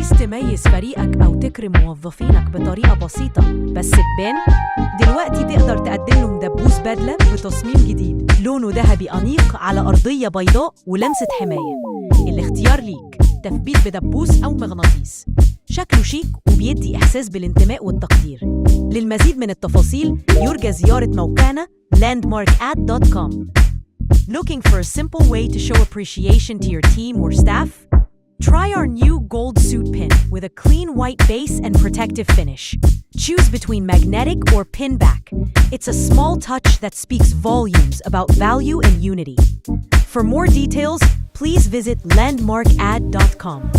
عايز تميز فريقك أو تكرم موظفينك بطريقة بسيطة بس تبان؟ دلوقتي تقدر تقدم لهم دبوس بدلة بتصميم جديد لونه ذهبي أنيق على أرضية بيضاء ولمسة حماية. الاختيار ليك، تثبيت بدبوس أو مغناطيس، شكله شيك وبيدي إحساس بالانتماء والتقدير. للمزيد من التفاصيل يرجى زيارة موقعنا landmarkad.com. Looking for a simple way to show appreciation to your team or staff? Try our new gold suit pin with a clean white base and protective finish. Choose between magnetic or pin back. It's a small touch that speaks volumes about value and unity. For more details, please visit landmarkad.com.